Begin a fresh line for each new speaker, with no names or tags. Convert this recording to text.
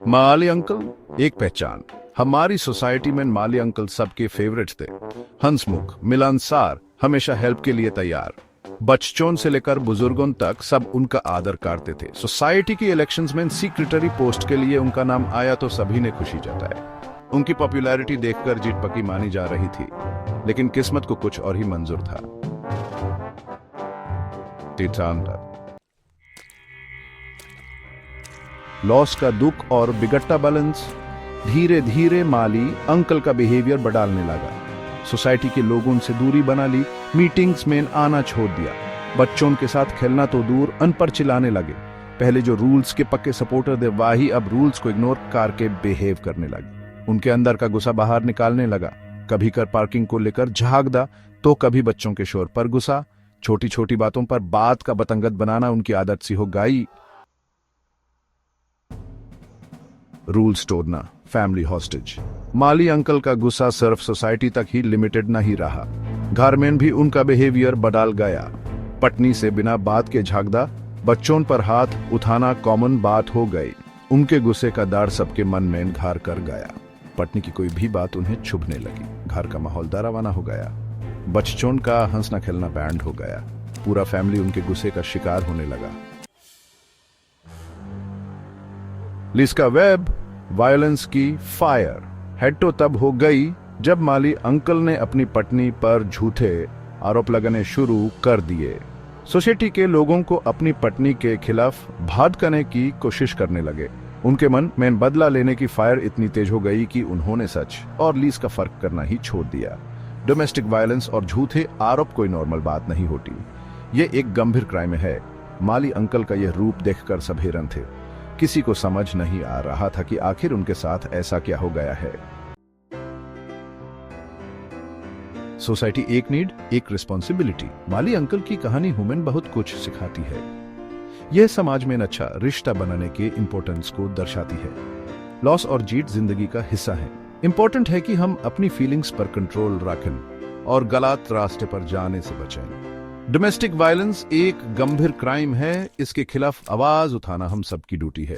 माली uncle एक पहचान। हमारी सोसाइटी में माली अंकल सबके फेवरेट थे। हंसमुख, मिलनसार, हमेशा हेल्प के लिए तैयार। बच्चों से लेकर बुजुर्गों तक सब उनका आदर करते थे। सोसाइटी की इलेक्शंस में सेक्रेटरी पोस्ट के लिए उनका नाम आया तो सभी ने खुशी जताई। उनकी पॉपुलैरिटी देखकर जीत पक्की मानी जा रही थी, लेकिन किस्मत को कुछ और ही मंजूर था। लॉस का दुख और बिगड़ता बैलेंस। धीरे धीरे माली अंकल का बिहेवियर बदलने लगा। सोसाइटी के लोगों से दूरी बना ली, मीटिंग्स में आना छोड़ दिया। बच्चों के साथ खेलना तो दूर, अन पर चिल्लाने लगे। पहले जो रूल्स के पक्के सपोर्टर थे वही अब रूल्स को इग्नोर करके बिहेव करने लगे। उनके अंदर का गुस्सा बाहर निकालने लगा। कभी कर पार्किंग को लेकर झागदा तो कभी बच्चों के शोर पर गुस्सा। छोटी छोटी बातों पर बात का बतंगत बनाना उनकी आदत सी हो गई। रूल्स तोड़ना, फैमिली हॉस्टेज। माली अंकल का गुस्सा सिर्फ सोसाइटी तक ही लिमिटेड नहीं रहा, घर में भी उनका बिहेवियर बदल गया। पत्नी से बिना बात के झागदा, बच्चों पर हाथ उठाना कॉमन बात हो गई। उनके गुस्से का डर सबके मन में घर कर गया। पत्नी की कोई भी बात उन्हें चुभने लगी। घर का माहौल डरावना हो गया। बच्चों का हंसना खेलना बैंड हो गया। पूरा फैमिली उनके गुस्से का शिकार होने लगा। लिस्का वेब वायलेंस की फायर हेड तो तब हो गई जब माली अंकल ने अपनी पत्नी पर झूठे आरोप लगाने शुरू कर दिए। सोसाइटी के लोगों को अपनी पत्नी के खिलाफ भड़काने की कोशिश करने लगे। उनके मन में बदला लेने की फायर इतनी तेज हो गई कि उन्होंने सच और लीज का फर्क करना ही छोड़ दिया। डोमेस्टिक वायलेंस और झूठे आरोप कोई नॉर्मल बात नहीं होती, ये एक गंभीर क्राइम है। माली अंकल का यह रूप देखकर सब हैरान थे। किसी को समझ नहीं आ रहा था कि आखिर उनके साथ ऐसा क्या हो गया है। सोसाइटी एक नीड, एक रिस्पॉन्सिबिलिटी। माली अंकल की कहानी हमें बहुत कुछ सिखाती है। यह समाज में अच्छा रिश्ता बनाने के इंपॉर्टेंस को दर्शाती है। लॉस और जीत जिंदगी का हिस्सा है। इंपॉर्टेंट है कि हम अपनी फीलिंग्स पर कंट्रोल रखें और गलत रास्ते पर जाने से बचें। डोमेस्टिक वायलेंस एक गंभीर क्राइम है, इसके खिलाफ आवाज उठाना हम सबकी ड्यूटी है।